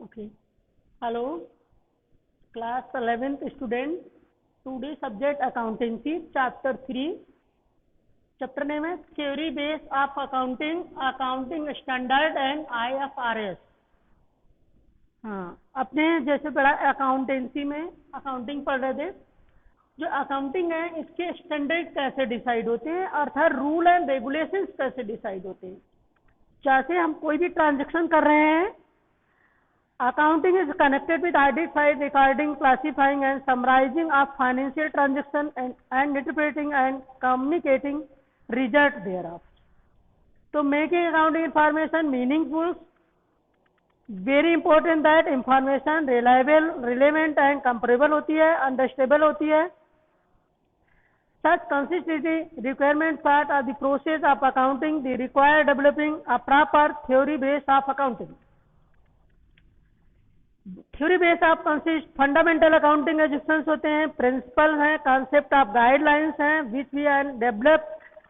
Okay. Hello, class 11th student. Today subject accountancy, chapter 3. Chapter name is theory base of accounting, accounting standard and IFRS. हाँ, अपने जैसे पढ़ा accountancy में accounting पढ़ रहे थे। जो अकाउंटिंग है इसके स्टैंडर्ड कैसे डिसाइड होते हैं अर्थात रूल एंड रेगुलेशंस कैसे डिसाइड होते हैं। जैसे हम कोई भी ट्रांजैक्शन कर रहे हैं, accounting is connected with identifying, recording, classifying and summarizing of financial transaction and interpreting and communicating result thereof. So making accounting information meaningful, very important that information reliable, relevant and comparable होती है, understandable होती है. Such consistency requirement part of the process of accounting, the required developing a proper theory base of accounting. Theory base of consist fundamental accounting educations होते हैं, principle हैं, concept of guidelines हैं which we and develop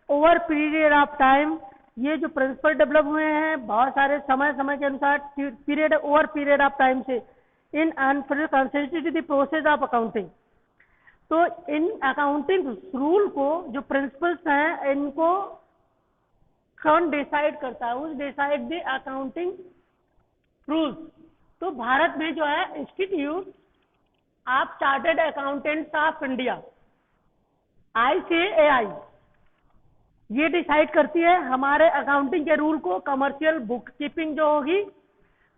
over period of time. ये जो principal develop हुए हैं बहुत सारे समय के अनुसार period over period of time से in consistency the process of accounting. तो इन अकाउंटिंग रूल को जो प्रिंसिपल्स हैं इनको कौन डिसाइड करता है, उस डिसाइड द अकाउंटिंग रूल्स। तो भारत में जो है institute of chartered accountants of India ICAI ये डिसाइड करती है हमारे अकाउंटिंग के रूल को। कमर्शियल बुक कीपिंग जो होगी,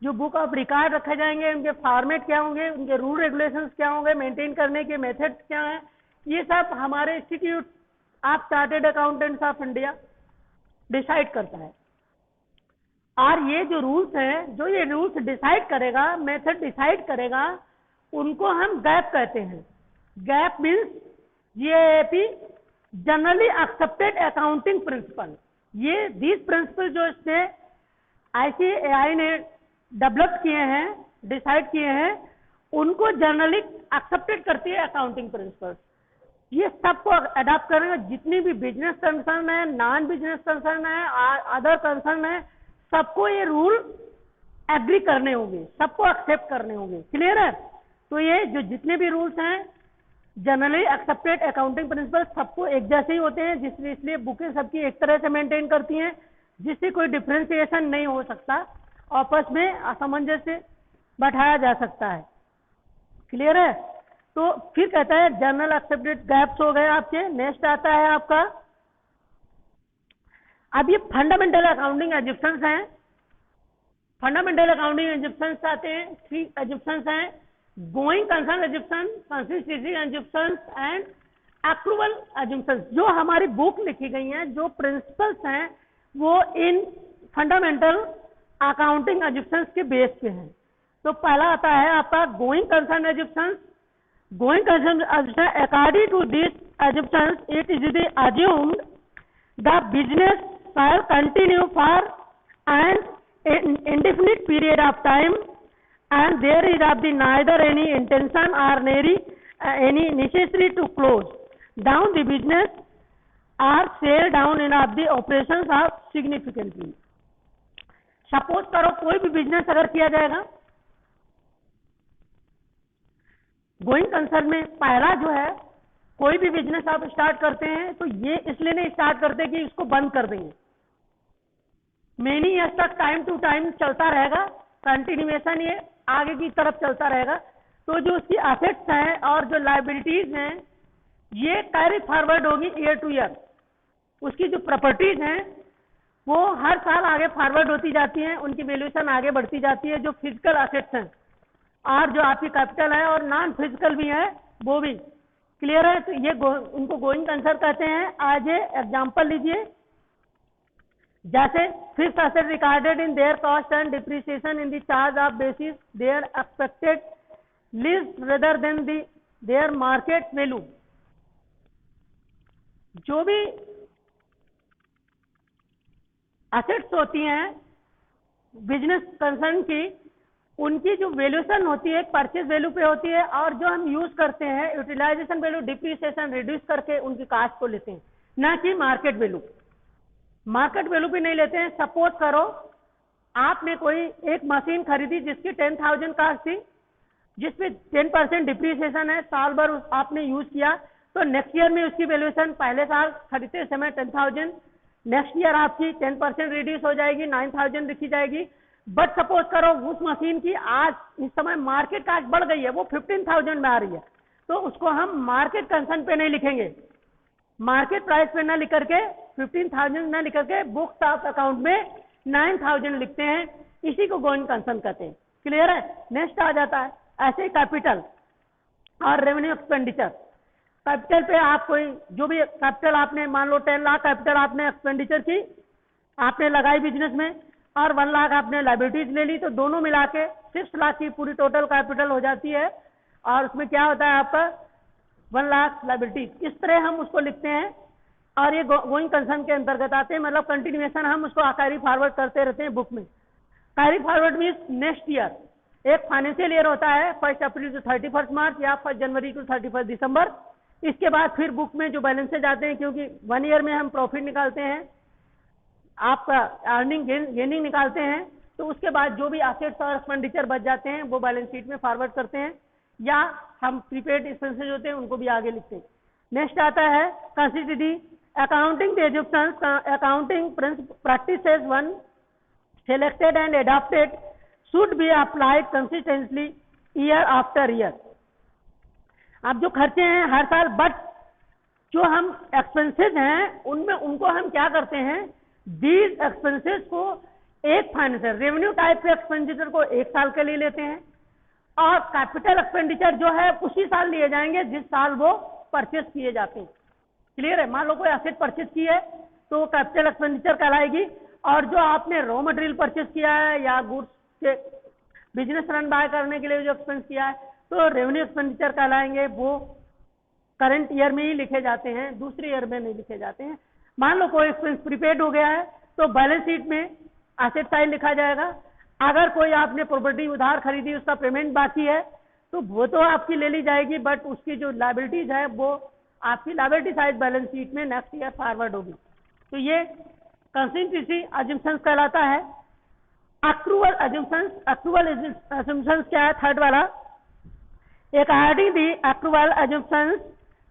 जो बुक ऑफ रिकॉर्ड रखे जाएंगे, उनके फॉर्मेट क्या होंगे, उनके रूल रेगुलेशंस क्या होंगे, मेंटेन करने के मेथड क्या हैं, ये सब हमारे institute of chartered accountants of India decide करता है। और ये जो रूल्स हैं, जो ये रूल्स डिसाइड करेगा, मेथड डिसाइड करेगा, उनको हम गैप कहते हैं। Gap means GAAP, generally accepted accounting principle. ये दिस प्रिंसिपल जो इसने ICAI ने डेवलप किए हैं, डिसाइड किए हैं, उनको जनरली एक्सेप्टेड करती है अकाउंटिंग प्रिंसिपल। ये सबको अडॉप्ट करेंगे। जितनी भी बिजनेस कंसर्न है, नॉन बिजनेस कंसर्न है, अदर कंसर्न है, सबको ये रूल एग्री करने होंगे, सबको एक्सेप्ट करने होंगे। क्लियर है? तो ये जो जितने भी रूल्स हैं जनरली एक्सेप्टेड अकाउंटिंग प्रिंसिपल सबको एक जैसे ही होते हैं, जिसलिए इसलिए बुकें सबकी एक तरह से मेंटेन करती हैं, जिससे कोई डिफ्रेंसिएशन नहीं हो सकता, आपस में असमंजस्य बैठाया जा सकता है। क्लियर है? तो फिर कहता है जनरल एक्सेप्टेड गैप्स हो गए आपके। नेक्स्ट आता है आपका, अब ये फंडामेंटल अकाउंटिंग एजुकेशंस हैं। फंडामेंटल अकाउंटिंग एजुकेशंस आते हैं, 3 एजुकेशंस हैं: going concern education, consistency educations and approval educations. जो हमारी बुक लिखी गई हैं, जो प्रिंसिपल्स हैं, वो इन फंडामेंटल अकाउंटिंग एजुकेशंस के बेस पे हैं। तो पहला आता है आपका going concern educations. Going concern education, according to this educations it is the assumed the business shall continue for an indefinite period of time and there is of the neither any intention or any necessity to close down the business or sell down in of the operations of significantly. Suppose करो कोई भी business अगर किया जाएगा, going concern में पहला जो है, कोई भी बिजनेस आप स्टार्ट करते हैं तो ये इसलिए नहीं स्टार्ट करते कि इसको बंद कर देंगे। मेनी ईयर्स तक टाइम टू टाइम चलता रहेगा, कंटिन्यूएशन ये आगे की तरफ चलता रहेगा। तो जो उसकी असेट्स हैं और जो लायबिलिटीज हैं ये कैरी फॉरवर्ड होगी ईयर टू ईयर। उसकी जो प्रॉपर्टीज हैं वो हर साल आगे फॉरवर्ड होती जाती हैं, उनकी वैल्यूएशन आगे बढ़ती जाती है। जो फिजिकल असेट्स हैं और जो आपकी कैपिटल है और नॉन फिजिकल भी है वो भी। क्लियर है? तो ये उनको गोइंग कंसर्न कहते हैं। आज एग्जांपल लीजिए, जैसे fixed asset recorded in their cost and depreciation in the charge of basis their expected list rather than their market value. जो भी एसेट्स होती हैं बिजनेस कंसर्न की, उनकी जो वैल्यूएशन होती है परचेज वैल्यू पे होती है, और जो हम यूज करते हैं यूटिलाइजेशन वैल्यू, डिप्रिसिएशन रिड्यूस करके उनकी कास्ट को लेते हैं, ना कि मार्केट वैल्यू। मार्केट वैल्यू पे नहीं लेते हैं। सपोज करो आपने कोई एक मशीन खरीदी जिसकी 10,000 कॉस्ट थी, जिसपे 10% डिप्रिसिएशन है, साल भर आपने यूज किया, तो नेक्स्ट ईयर में उसकी वैल्यूएशन पहले साल खरीदते समय 10,000, नेक्स्ट ईयर आपकी 10% रिड्यूस हो जाएगी, 9,000 लिखी जाएगी। बट सपोज करो उस मशीन की आज इस समय मार्केट कॉस्ट बढ़ गई है, वो 15,000 में आ रही है, तो उसको हम मार्केट कंसर्न पे नहीं लिखेंगे, मार्केट प्राइस पे ना लिख करके 15,000 ना लिख करके बुक्स ऑफ अकाउंट में 9,000 लिखते हैं, इसी को गोइंग कंसर्न कहते हैं। क्लियर है? नेक्स्ट आ जाता है ऐसे कैपिटल और रेवेन्यू एक्सपेंडिचर। कैपिटल पे आप कोई जो भी कैपिटल आपने मान लो 10 लाख कैपिटल आपने एक्सपेंडिचर की, आपने लगाई बिजनेस में, और 1 लाख आपने लाइबिलिटीज ले ली, तो दोनों मिला के 6 लाख की पूरी टोटल कैपिटल हो जाती है, और उसमें क्या होता है आपका 1 लाख लाइबिलिटीज। इस तरह हम उसको लिखते हैं, और ये गोइंग कंसर्न के अंतर्गत आते हैं, मतलब कंटिन्यूएशन हम उसको कैरी फॉरवर्ड करते रहते हैं बुक में। Carry forward means next year, एक फाइनेंशियल ईयर होता है 1 अप्रैल टू 31 मार्च या 1 जनवरी टू 31 दिसंबर। इसके बाद फिर बुक में जो बैलेंसेज आते हैं, क्योंकि 1 ईयर में हम प्रॉफिट निकालते हैं, आपका अर्निंग गेनिंग निकालते हैं, तो उसके बाद जो भी एसेट्स और एक्सपेंडिचर बच जाते हैं वो बैलेंस शीट में फॉरवर्ड करते हैं, या हम प्रीपेड एक्सपेंसेस होते हैं उनको भी आगे लिखते हैं। नेक्स्ट आता है consistency. Accounting education accounting practices one selected and adopted should be applied consistently year after year। अब जो खर्चे हैं हर साल, बट जो हम एक्सपेंसेस हैं उनमें उनको हम क्या करते हैं, दीज एक्सपेंसेस को एक फाइनेंशियल रेवेन्यू टाइप के एक्सपेंडिचर को एक साल के लिए लेते हैं, और कैपिटल एक्सपेंडिचर जो है उसी साल लिए जाएंगे जिस साल वो परचेस किए जाते हैं। क्लियर है? मान लो कोई एसेट परचेस की है तो वो कैपिटल एक्सपेंडिचर कहलाएगी, और जो आपने रॉ मटेरियल परचेस किया है या गुड्स के बिजनेस रन बाय करने के लिए जो एक्सपेंस किया है तो रेवेन्यू एक्सपेंडिचर कहलाएंगे, वो करंट ईयर में ही लिखे जाते हैं, दूसरे ईयर में नहीं लिखे जाते हैं। मान लो कोई एक्सपेंस प्रीपेड हो गया है तो बैलेंस शीट में एसेट साइड लिखा जाएगा। अगर कोई आपने प्रॉपर्टी उधार खरीदी, उसका पेमेंट बाकी है, तो वो तो आपकी ले ली जाएगी, बट उसकी जो लायबिलिटीज है वो आपकी लायबिलिटी साइड बैलेंस शीट में नेक्स्ट ईयर फॉरवर्ड होगी। तो ये कंसिस्टेंसी अजम्पशंस कहलाता है। अक्रूवल अजम्पशंस, अक्रूवल अजम्पशंस क्या है? थर्ड वाला, according the accrual assumptions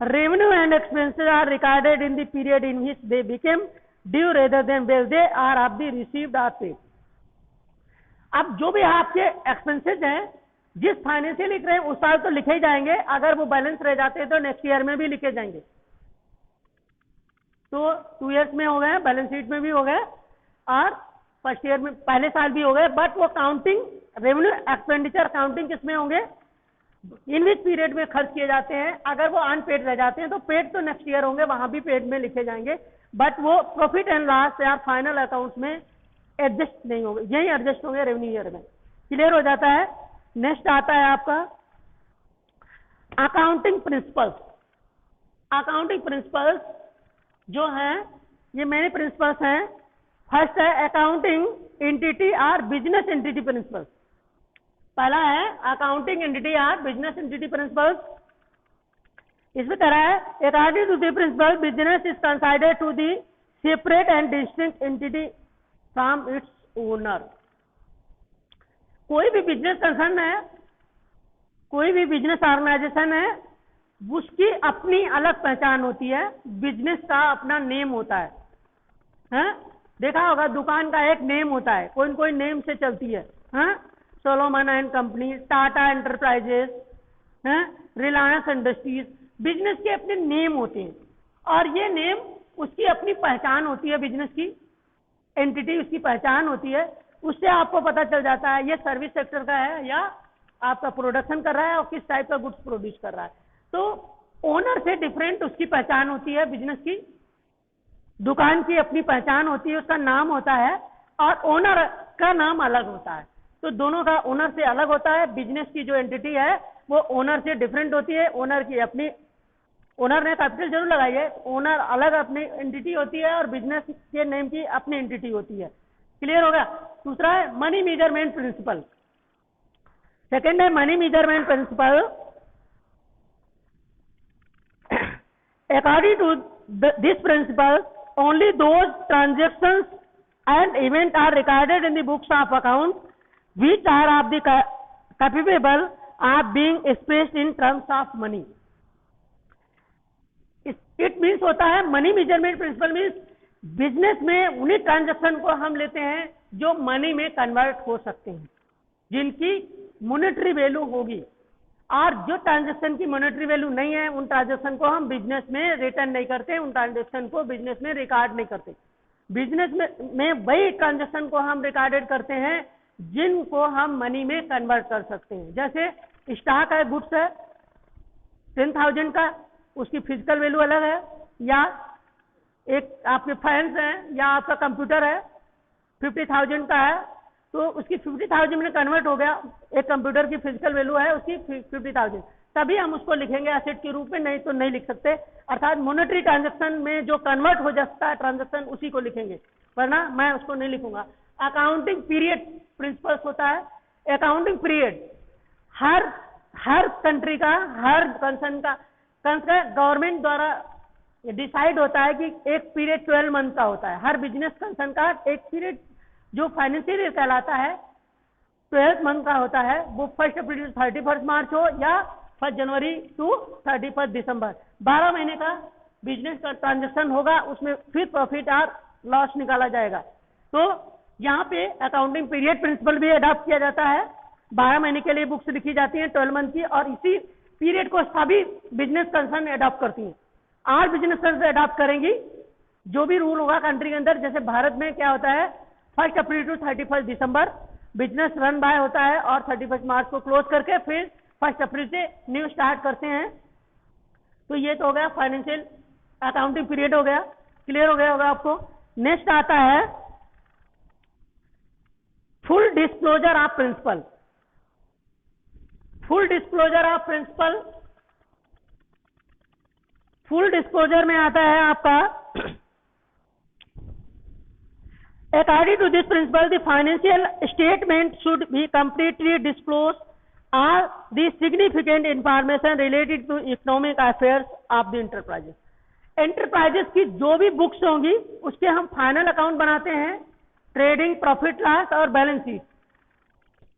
revenue and expenses are recorded in the period in which they became due rather than when they are of the received or paid. अब जो भी आपके expenses हैं जिस financial लिख रहे हैं उस साल तो लिखे ही जाएंगे, अगर वो बैलेंस रह जाते हैं तो नेक्स्ट ईयर में भी लिखे जाएंगे। तो 2 इयर्स में हो गए, बैलेंस शीट में भी हो गए, और फर्स्ट ईयर में पहले साल भी हो गए, बट वो काउंटिंग रेवेन्यू एक्सपेंडिचर काउंटिंग किसमें होंगे, इन विच पीरियड में खर्च किए जाते हैं। अगर वो अनपेड रह जाते हैं तो पेड तो नेक्स्ट ईयर होंगे, वहां भी पेड में लिखे जाएंगे, बट वो प्रॉफिट एंड लॉस या फाइनल अकाउंट्स में एडजस्ट नहीं होंगे, यही एडजस्ट होंगे रेवेन्यू ईयर में। क्लियर हो जाता है? नेक्स्ट आता है आपका अकाउंटिंग प्रिंसिपल्स। अकाउंटिंग प्रिंसिपल्स जो हैं ये मेरे प्रिंसिपल्स हैं। फर्स्ट है अकाउंटिंग एंटिटी और बिजनेस एंटिटी प्रिंसिपल्स। पहला है अकाउंटिंग एंटिटी और बिजनेस एंटिटी प्रिंसिपल्स। इसमें तरह है according to the principle business is considered to the separate and distinct entity from its owner. कोई भी बिजनेस कंसर्न है, कोई भी बिजनेस ऑर्गेनाइजेशन है, उसकी अपनी अलग पहचान होती है, बिजनेस का अपना नेम होता है। हैं? देखा होगा दुकान का एक नेम होता है, कोई कोई नेम से चलती है। हैं? Solomon and company, Tata enterprises, हैं, रिलायंस इंडस्ट्रीज, बिजनेस के अपने नेम होते हैं, और ये नेम उसकी अपनी पहचान होती है, बिजनेस की एंटिटी उसकी पहचान होती है। उससे आपको पता चल जाता है ये सर्विस सेक्टर का है या आपका प्रोडक्शन कर रहा है और किस टाइप का गुड्स प्रोड्यूस कर रहा है। तो ओनर से डिफरेंट उसकी पहचान होती है, बिजनेस की दुकान की अपनी पहचान होती है, उसका नाम होता है, और ओनर का नाम अलग होता है। तो दोनों का ओनर से अलग होता है। बिजनेस की जो एंटिटी है वो ओनर से डिफरेंट होती है, ओनर की अपनी, ओनर ने कैपिटल जरूर लगाई है, ओनर अलग अपनी एंटिटी होती है और बिजनेस के नेम की अपनी एंटिटी होती है। क्लियर होगा? दूसरा है मनी मेजरमेंट प्रिंसिपल। सेकेंड है money measurement principle. According to this principle only those transactions and event are recorded in the books of account which are of the capable of being expressed in terms of money. It means होता है money measurement principle means business में उन्हीं transaction को हम लेते हैं जो money में कन्वर्ट हो सकते हैं, जिनकी मॉनेटरी वैल्यू होगी, और जो ट्रांजेक्शन की मॉनेटरी वैल्यू नहीं है उन ट्रांजेक्शन को हम बिजनेस में रिटर्न नहीं करते, उन ट्रांजेक्शन को बिजनेस में रिकॉर्ड नहीं करते। बिजनेस में वही ट्रांजेक्शन को हम रिकॉर्डेड करते हैं जिनको हम मनी में कन्वर्ट कर सकते हैं। जैसे स्टॉक है, गुड्स है 10,000 का, उसकी फिजिकल वैल्यू अलग है, या एक आपके फैंस है या आपका कंप्यूटर है 50,000 का है तो उसकी 50,000 में कन्वर्ट हो गया, एक कंप्यूटर की फिजिकल वैल्यू है उसकी 50,000, तभी हम उसको लिखेंगे एसेट के रूप में, नहीं तो नहीं लिख सकते। अर्थात मॉनेटरी ट्रांजैक्शन में जो कन्वर्ट हो जाता है ट्रांजैक्शन उसी को लिखेंगे, वरना मैं उसको नहीं लिखूंगा। अकाउंटिंग पीरियड प्रिंसिपल्स होता है। अकाउंटिंग पीरियड हर कंट्री का, हर कंसर्न का गवर्नमेंट द्वारा डिसाइड होता है कि एक पीरियड 12 मंथ का होता है। हर बिजनेस कंसर्न का एक पीरियड जो फाइनेंशियल ईयर कहलाता है 12 मंथ का होता है, वो 1 अप्रैल टू 31 मार्च हो या 1 जनवरी टू 31 दिसंबर, 12 महीने का बिजनेस का ट्रांजेक्शन होगा, उसमें फिर प्रॉफिट और लॉस निकाला जाएगा। तो यहाँ पे अकाउंटिंग पीरियड प्रिंसिपल भी अडॉप्ट किया जाता है, 12 महीने के लिए बुक्स लिखी जाती हैं 12 मंथ की, और इसी पीरियड को सभी बिजनेस कंसर्न अडॉप्ट करती हैं। और बिजनेस कंसर्न अडॉप्ट करेंगी जो भी रूल होगा कंट्री के अंदर। जैसे भारत में क्या होता है 1 April to 31 December business run by होता है, और 31 मार्च को क्लोज करके फिर 1 अप्रैल से न्यू स्टार्ट करते हैं। तो ये तो हो गया फाइनेंशियल अकाउंटिंग पीरियड हो गया, क्लियर हो गया होगा आपको। नेक्स्ट आता है full disclosure of principle. Full disclosure of principle, full disclosure में आता है आपका according to this principle the financial statement should be completely disclose all the significant information related to economic affairs of the enterprises. Enterprises की जो भी books होंगी उसके हम फाइनल अकाउंट बनाते हैं, ट्रेडिंग, प्रॉफिट लॉस और balance sheet.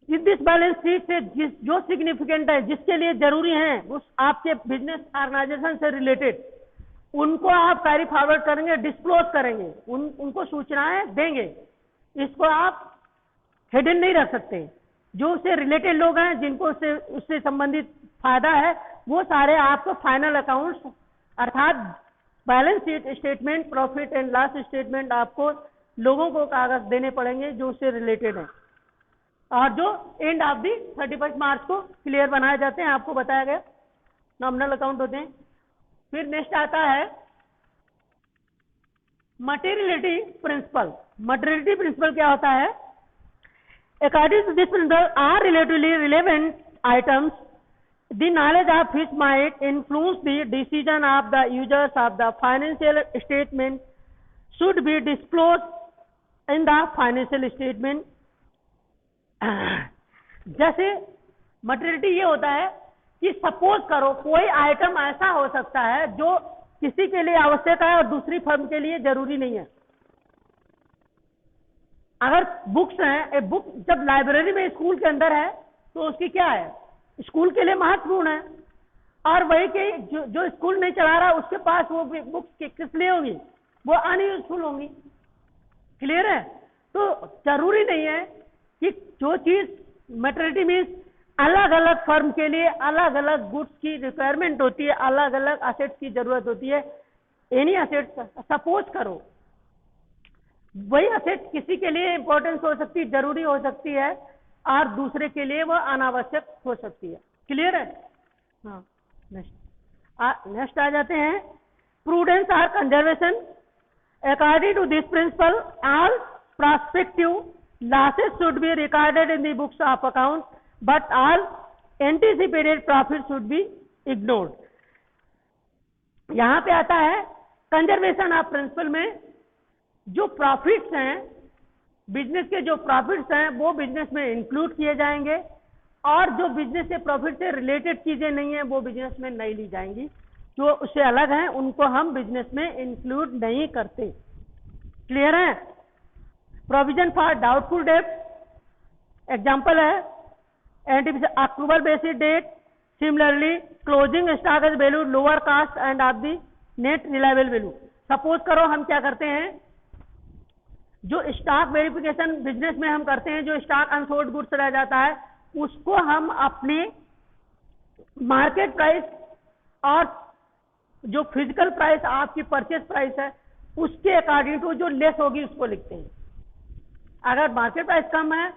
This balance sheet से जो सिग्निफिकेंट है, जिसके लिए जरूरी है, उस आपके बिजनेस ऑर्गेनाइजेशन से रिलेटेड, उनको आप कैरी फॉरवर्ड करेंगे, डिस्क्लोज करेंगे, उनको सूचनाएं देंगे। इसको आप हिडन नहीं रख सकते। जो उससे रिलेटेड लोग हैं, जिनको उससे संबंधित फायदा है, वो सारे आपको फाइनल अकाउंट्स अर्थात balance sheet, statement, profit and loss statement आपको लोगों को कागज देने पड़ेंगे जो उससे रिलेटेड है, और जो एंड ऑफ दी 31 मार्च को क्लियर बनाए जाते हैं, आपको बताया गया नॉमिनल अकाउंट होते हैं। फिर नेक्स्ट आता है मटेरियलिटी प्रिंसिपल। मटेरियलिटी प्रिंसिपल क्या होता है? According to this principle are relatively relevant items the knowledge of which might influence the decision of the users of the financial statement should be disclosed in the financial statement। जैसे materiality ये होता है कि suppose करो कोई item ऐसा हो सकता है जो किसी के लिए आवश्यक है और दूसरी फर्म के लिए जरूरी नहीं है। अगर बुक्स हैं, बुक जब लाइब्रेरी में स्कूल के अंदर है तो उसकी क्या है, स्कूल के लिए महत्वपूर्ण है, और वही के जो स्कूल नहीं चला रहा उसके पास वो बुक्स किस लिए होंगी, वो अनयूजफुल होंगी। क्लियर है? तो जरूरी नहीं है कि जो चीज मटेरियलिटी मीन्स अलग अलग फर्म के लिए अलग अलग गुड्स की रिक्वायरमेंट होती है, अलग अलग असेट्स की जरूरत होती है। एनी असेट सपोज करो वही असेट किसी के लिए इंपॉर्टेंस हो सकती है, जरूरी हो सकती है, और दूसरे के लिए वो अनावश्यक हो सकती है। क्लियर है? हाँ, नेक्स्ट आ जाते हैं प्रूडेंस और conservation. According to this principle all prospective losses should be recorded in the books of account, but all anticipated profit should be ignored। यहां पे आता है कंजर्वेशन ऑफ प्रिंसिपल में जो प्रॉफिट्स हैं, बिजनेस के जो प्रॉफिट्स हैं वो बिजनेस में इंक्लूड किए जाएंगे, और जो बिजनेस के प्रॉफिट से रिलेटेड चीजें नहीं है वो बिजनेस में नहीं ली जाएंगी। जो उससे अलग हैं उनको हम बिजनेस में इंक्लूड नहीं करते। क्लियर है? Provision for doubtful debt, example है accrual basis debt, similarly closing stock is value lower cost and of the net reliable value. Suppose करो हम क्या करते हैं, जो स्टॉक वेरिफिकेशन बिजनेस में हम करते हैं, जो स्टॉक अनसोल्ड गुड्स रह जाता है उसको हम अपने मार्केट प्राइस और जो फिजिकल प्राइस आपकी परचेज प्राइस है उसके अकॉर्डिंग टू जो लेस होगी उसको लिखते हैं। अगर मार्केट प्राइस कम है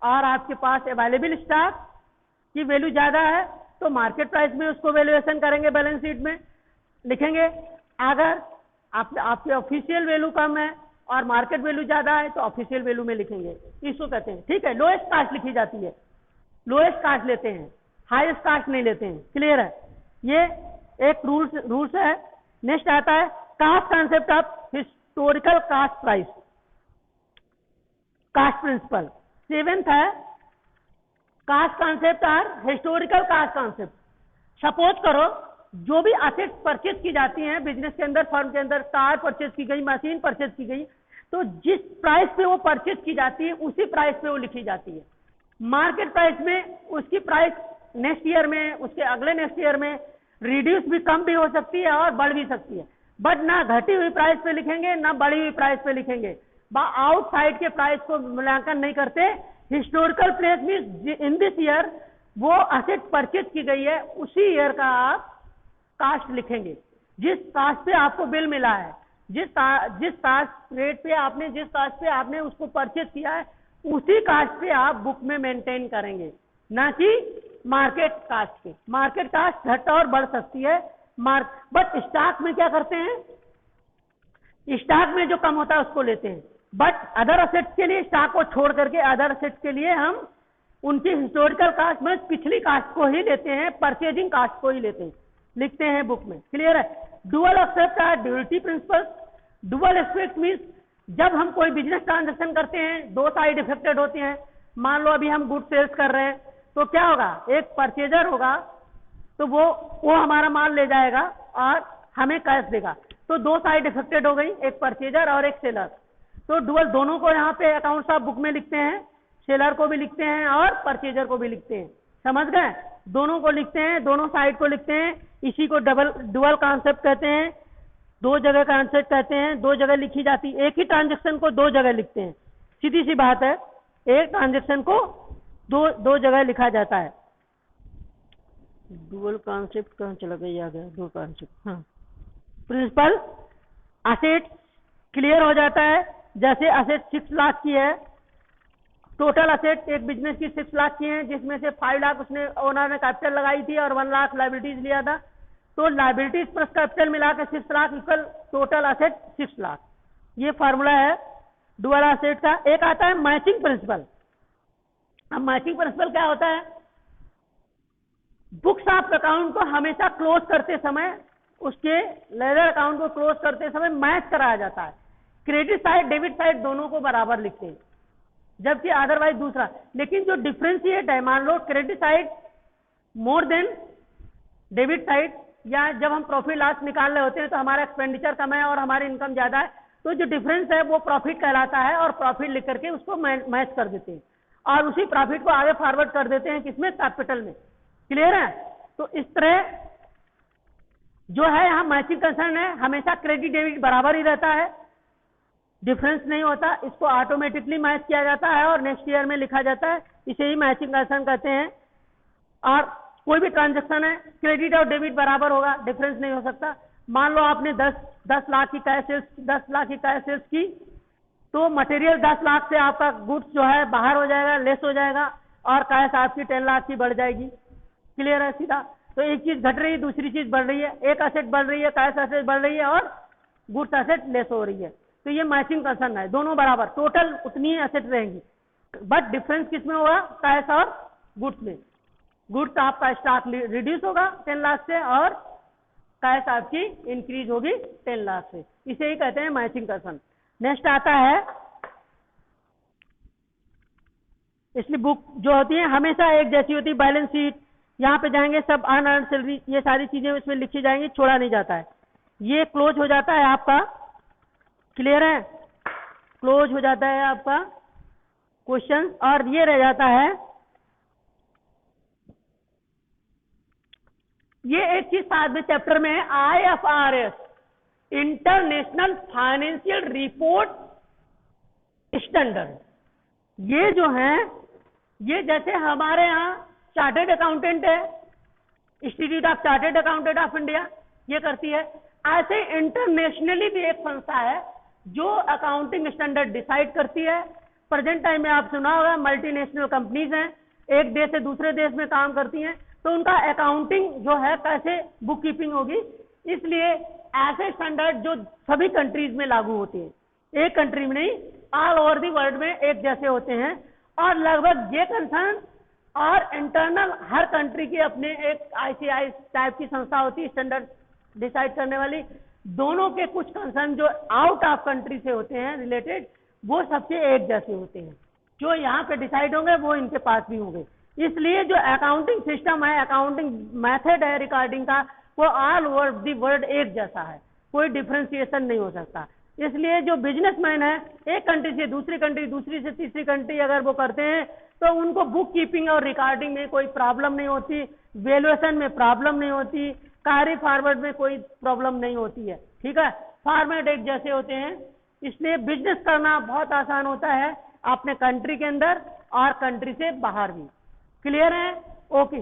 और आपके पास अवेलेबल स्टॉक की वैल्यू ज्यादा है तो मार्केट प्राइस में उसको वैल्यूएशन करेंगे, बैलेंस शीट में लिखेंगे। अगर आपकी ऑफिशियल वैल्यू कम है और मार्केट वैल्यू ज्यादा है तो ऑफिशियल वैल्यू में लिखेंगे, इसको कहते हैं। ठीक है, लोएस्ट कास्ट लिखी जाती है, लोएस्ट कास्ट लेते हैं, हाईएस्ट कास्ट नहीं लेते हैं। क्लियर है, ये एक रूल्स है। नेक्स्ट आता है cost concept of historical cost price, cost principle. Seventh है कास्ट कॉन्सेप्ट और हिस्टोरिकल कास्ट कॉन्सेप्ट। सपोज करो जो भी असेट्स परचेज की जाती हैं बिजनेस के अंदर, फर्म के अंदर, कार परचेज की गई, मशीन परचेज की गई, तो जिस प्राइस पे वो परचेज की जाती है उसी प्राइस पे वो लिखी जाती है। मार्केट प्राइस में उसकी प्राइस नेक्स्ट ईयर में, उसके अगले नेक्स्ट ईयर में रिड्यूस भी, कम भी हो सकती है और बढ़ भी सकती है, बट ना घटी हुई प्राइस पे लिखेंगे ना बढ़ी हुई प्राइस पे लिखेंगे। आउटसाइड के प्राइस को मूल्यांकन नहीं करते। Historical place means in this year वो असेट परचेज की गई है उसी ईयर का आप कास्ट लिखेंगे। जिस कास्ट पे आपको बिल मिला है, जिस कास्ट रेट पे आपने, जिस कास्ट पे आपने उसको परचेज किया है उसी कास्ट पे आप बुक में मेंटेन करेंगे, ना कि मार्केट कास्ट पे। मार्केट कास्ट घट और बढ़ सकती है, बट स्टॉक में क्या करते हैं, स्टॉक में जो कम होता है उसको लेते हैं, बट अदर असेट्स के लिए स्टॉक को छोड़ करके अदर असेट्स के लिए हम उनकी हिस्टोरिकल कास्ट में पिछली कास्ट को ही लेते हैं, परचेजिंग कास्ट को ही लेते हैं, लिखते हैं बुक में। क्लियर है। डुअल एक्सेप्ट है duty principle. Dual aspect means जब हम कोई बिजनेस ट्रांजेक्शन करते हैं दो साइड इफेक्टेड होती हैं। मान लो अभी हम गुड सेल्स कर रहे हैं तो क्या होगा, एक परचेजर होगा तो वो हमारा माल ले जाएगा और हमें कैश देगा, तो दो साइड इफेक्टेड हो गई, एक परचेजर और एक सेलर। तो डुअल दोनों को यहाँ पे अकाउंट्स ऑफ बुक में लिखते हैं, सेलर को भी लिखते हैं और परचेजर को भी लिखते हैं। समझ गए, दोनों को लिखते हैं, दोनों साइड को लिखते हैं। इसी को डुअल कॉन्सेप्ट कहते हैं, दो जगह कॉन्सेप्ट कहते हैं, दो जगह लिखी जाती है। एक ही ट्रांजेक्शन को दो जगह लिखते हैं, सीधी सी बात है, एक ट्रांजेक्शन को दो जगह लिखा जाता है। डुअल कॉन्सेप्ट कहाँ चला गया, आ गया दो कॉन्सेप्ट। हाँ, प्रिंसिपल असेट क्लियर हो जाता है। जैसे असेट 6 लाख की है, टोटल असेट एक बिजनेस की 6 लाख की है, जिसमें से 5 लाख उसने ओनर ने कैपिटल लगाई थी और 1 लाख लाइबिलिटीज लिया था, तो लाइबिलिटीज प्लस कैपिटल मिला के 6 lakh equal total asset 6 lakh. ये फॉर्मूला है डुअल असेट का। एक आता है मैचिंग प्रिंसिपल। अब मैचिंग प्रिंसिपल क्या होता है, बुक्स ऑफ अकाउंट को हमेशा क्लोज करते समय, उसके लेजर अकाउंट को क्लोज करते समय मैच कराया जाता है। क्रेडिट साइड डेबिट साइड दोनों को बराबर लिखते हैं, जबकि अदरवाइज दूसरा। लेकिन जो डिफरेंशिएट है, मान लो credit side more than debit side, या जब हम प्रॉफिट लॉस निकाल रहे होते हैं तो हमारा एक्सपेंडिचर कम है और हमारी इनकम ज्यादा है, तो जो डिफरेंस है वो प्रॉफिट कहलाता है और प्रॉफिट लिख करके उसको मैच कर देते हैं और उसी प्रॉफिट को आगे फॉरवर्ड कर देते हैं, किसमें, कैपिटल में। क्लियर है। तो इस तरह जो है यहाँ मैचिंग कंसर्न है, हमेशा क्रेडिट डेबिट बराबर ही रहता है, डिफरेंस नहीं होता, इसको ऑटोमेटिकली मैच किया जाता है और नेक्स्ट ईयर में लिखा जाता है, इसे ही मैचिंग कंसर्न कहते हैं। और कोई भी ट्रांजैक्शन है क्रेडिट और डेबिट बराबर होगा, डिफरेंस नहीं हो सकता। मान लो आपने 10 लाख की कैश सेल्स की, तो मटेरियल 10 लाख से आपका गुड्स जो है बाहर हो जाएगा, लेस हो जाएगा और कैश आपकी 10 लाख की बढ़ जाएगी। क्लियर है सीधा। तो एक चीज घट रही है, दूसरी चीज बढ़ रही है, एक असेट बढ़ रही है, कैश असेट बढ़ रही है और गुड्स असेट लेस हो रही है, तो ये मैचिंग कंसर्न है। दोनों बराबर, टोटल उतनी ही असेट रहेंगी, बट डिफरेंस किसमें होगा, कैश और गुड्स में। गुड्स आपका स्टॉक रिड्यूस होगा 10 लाख से और कैश आपकी इंक्रीज होगी 10 लाख से, इसे ही कहते हैं मैचिंग कंसर्न। नेक्स्ट आता है, इसलिए बुक जो होती है हमेशा एक जैसी होती है। बैलेंस शीट यहाँ पे जाएंगे, सब अनअर्न्ड सैलरी, ये सारी चीजें उसमें लिखी जाएंगी, छोड़ा नहीं जाता है। ये क्लोज हो जाता है आपका। क्लियर है, क्लोज हो जाता है आपका क्वेश्चन, और ये रह जाता है, ये एक चीज साथ में चैप्टर में है, IFRS international financial report standard. ये जो है, ये जैसे हमारे यहाँ चार्टर्ड अकाउंटेंट है, institute of chartered accountant of India ये करती है, ऐसे इंटरनेशनली भी एक संस्था है जो अकाउंटिंग स्टैंडर्ड डिसाइड करती है। प्रेजेंट टाइम में आप सुना होगा मल्टीनेशनल कंपनीज हैं, एक देश से दूसरे देश में काम करती हैं, तो उनका अकाउंटिंग जो है कैसे बुक कीपिंग होगी, इसलिए ऐसे स्टैंडर्ड जो सभी कंट्रीज में लागू होते हैं, एक कंट्री में नहीं, ऑल ओवर दी वर्ल्ड में एक जैसे होते हैं। और लगभग ये कंसर्न और इंटरनल हर कंट्री की अपने एक ICAI टाइप की संस्था होती है स्टैंडर्ड डिसाइड करने वाली। दोनों के कुछ कंसर्न जो आउट ऑफ कंट्री से होते हैं रिलेटेड, वो सबसे एक जैसे होते हैं, जो यहाँ पे डिसाइड होंगे वो इनके पास भी होंगे। इसलिए जो अकाउंटिंग सिस्टम है, अकाउंटिंग मेथड है रिकॉर्डिंग का, वो ऑल ओवर दी वर्ल्ड एक जैसा है, कोई डिफरेंशिएशन नहीं हो सकता। इसलिए जो बिजनेसमैन है एक कंट्री से दूसरी कंट्री, दूसरी से तीसरी कंट्री अगर वो करते हैं तो उनको बुक कीपिंग और रिकॉर्डिंग में कोई प्रॉब्लम नहीं होती, वैल्यूएशन में प्रॉब्लम नहीं होती, कैरी फॉरवर्ड में कोई प्रॉब्लम नहीं होती है। ठीक है, फॉर्मेट एक जैसे होते हैं, इसलिए बिजनेस करना बहुत आसान होता है अपने कंट्री के अंदर और कंट्री से बाहर भी। क्लियर है? ओके।